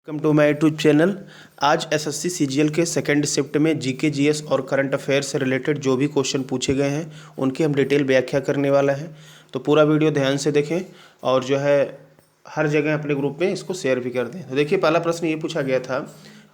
Welcome to my YouTube channel. आज SSC CGL के second shift में जीके जीएस और करंट अफेयर से रिलेटेड जो भी क्वेश्चन पूछे गए हैं उनकी हम डिटेल व्याख्या करने वाला है। तो पूरा वीडियो ध्यान से देखें और जो है हर जगह अपने ग्रुप में इसको शेयर भी कर दें। तो देखिए, पहला प्रश्न ये पूछा गया था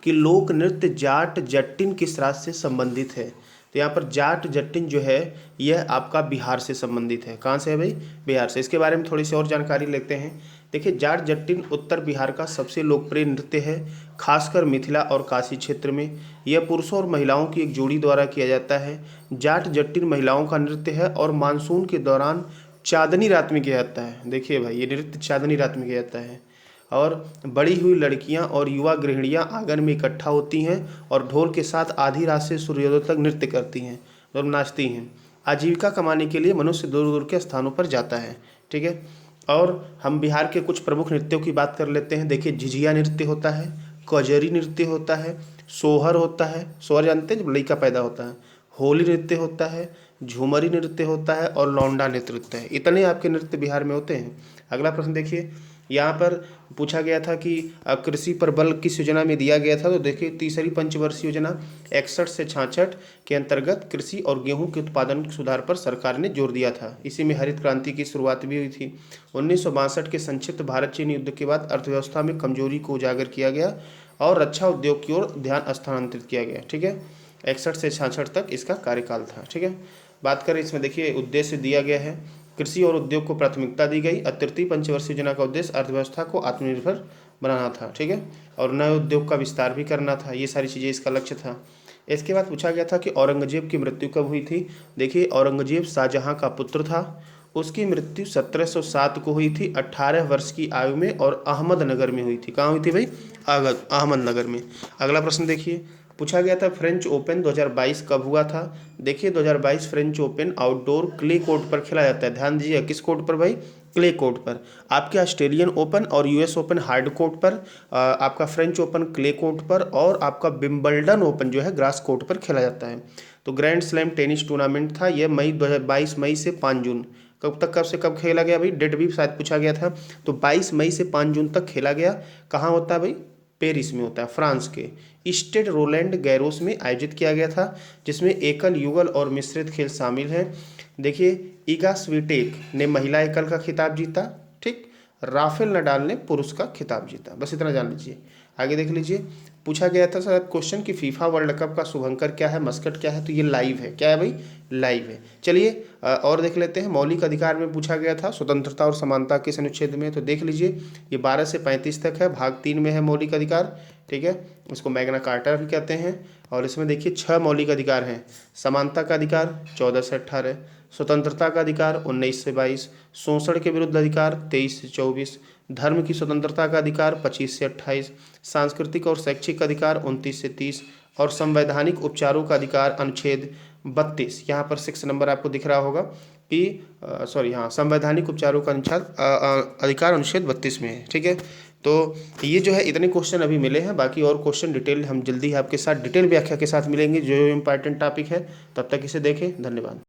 कि लोक नृत्य जाट जट्टिन किस राज्य से संबंधित है। तो यहाँ पर जाट जट्टिन जो है यह आपका बिहार से संबंधित है। कहाँ से है भाई? बिहार से। इसके बारे में थोड़ी सी और जानकारी लेते हैं। देखिए, जाट जट्टिन उत्तर बिहार का सबसे लोकप्रिय नृत्य है, खासकर मिथिला और काशी क्षेत्र में। यह पुरुषों और महिलाओं की एक जोड़ी द्वारा किया जाता है। जाट जट्टिन महिलाओं का नृत्य है और मानसून के दौरान चांदनी रात में किया जाता है। देखिए भाई, ये नृत्य चांदनी रात में किया जाता है और बड़ी हुई लड़कियां और युवा गृहिणियां आंगन में इकट्ठा होती हैं और ढोल के साथ आधी रात से सूर्योदय तक नृत्य करती हैं और नाचती हैं। आजीविका कमाने के लिए मनुष्य दूर दूर के स्थानों पर जाता है। ठीक है, और हम बिहार के कुछ प्रमुख नृत्यों की बात कर लेते हैं। देखिए, झिझिया नृत्य होता है, कजरी नृत्य होता है, सोहर होता है, सोहर जानते हैं जब लड़का पैदा होता है, होली नृत्य होता है, झूमरी नृत्य होता है और लौंडा नृत्य होता है। इतने आपके नृत्य बिहार में होते हैं। अगला प्रश्न देखिए, यहाँ पर पूछा गया था कि कृषि पर बल किस योजना में दिया गया था। तो देखिए, तीसरी पंचवर्षीय योजना 61 से 66 के अंतर्गत कृषि और गेहूं के उत्पादन सुधार पर सरकार ने जोर दिया था। इसी में हरित क्रांति की शुरुआत भी हुई थी। 1962 के संक्षिप्त भारत चीन युद्ध के बाद अर्थव्यवस्था में कमजोरी को उजागर किया गया और रक्षा उद्योग की ओर ध्यान स्थानांतरित किया गया। ठीक है, 61 से 66 तक इसका कार्यकाल था। ठीक है, बात करें इसमें, देखिए उद्देश्य दिया गया है, कृषि और उद्योग को प्राथमिकता दी गई। तृतीय पंचवर्षीय योजना का उद्देश्य अर्थव्यवस्था को आत्मनिर्भर बनाना था। ठीक है, और नए उद्योग का विस्तार भी करना था। ये सारी चीज़ें इसका लक्ष्य था। इसके बाद पूछा गया था कि औरंगजेब की मृत्यु कब हुई थी। देखिए, औरंगजेब शाहजहां का पुत्र था। उसकी मृत्यु 1707 को हुई थी 18 वर्ष की आयु में और अहमदनगर में हुई थी। कहाँ हुई थी भाई? अहमदनगर में। अगला प्रश्न देखिए, पूछा गया था फ्रेंच ओपन 2022 कब हुआ था। देखिए, 2022 French open outdoor clay court पर खेला जाता है। ध्यान दीजिए, किस कोर्ट पर भाई? क्ले कोर्ट पर। आपके ऑस्ट्रेलियन ओपन और यूएस ओपन हार्ड कोर्ट पर, आपका फ्रेंच ओपन क्ले कोर्ट पर और आपका विंबलडन ओपन जो है ग्रास कोर्ट पर खेला जाता है। तो ग्रैंड स्लैम टेनिस टूर्नामेंट था यह 22 मई से 5 जून। कब तक, कब से कब खेला गया भाई? डेट भी शायद पूछा गया था। तो 22 मई से 5 जून तक खेला गया। कहाँ होता है भाई? पेरिस में होता है, फ्रांस के स्टेड रोलैंड गैरोस में आयोजित किया गया था, जिसमें एकल, युगल और मिश्रित खेल शामिल हैं। देखिए, ईगा स्वीटेक ने महिला एकल का खिताब जीता। ठीक, राफेल नडाल ने पुरुष का खिताब जीता। बस इतना जान लीजिए। आगे देख लीजिए, पूछा गया था शायद क्वेश्चन कि फीफा वर्ल्ड कप का शुभंकर क्या है, मस्कट क्या है। तो ये लाइव है। क्या है भाई? लाइव है। चलिए और देख लेते हैं। मौलिक अधिकार में पूछा गया था स्वतंत्रता और समानता किस अनुच्छेद में। तो देख लीजिए, ये 12 से 35 तक है, भाग 3 में है मौलिक अधिकार। ठीक है, इसको मैग्ना कार्टा भी कहते हैं। और इसमें देखिए 6 मौलिक अधिकार हैं। समानता का अधिकार 14 से 18, स्वतंत्रता का अधिकार 19 से 22, शोषण के विरुद्ध अधिकार 23 से 24, धर्म की स्वतंत्रता का अधिकार 25 से 28, सांस्कृतिक और शैक्षिक अधिकार 29 से 30 और संवैधानिक उपचारों का अधिकार अनुच्छेद 32। यहाँ पर 6 नंबर आपको दिख रहा होगा कि संवैधानिक उपचारों का अधिकार अनुच्छेद 32 में है। ठीक है, तो ये जो है इतने क्वेश्चन अभी मिले हैं। बाकी और क्वेश्चन डिटेल हम जल्दी आपके साथ डिटेल व्याख्या के साथ मिलेंगे जो इंपॉर्टेंट टॉपिक है। तब तक इसे देखें। धन्यवाद।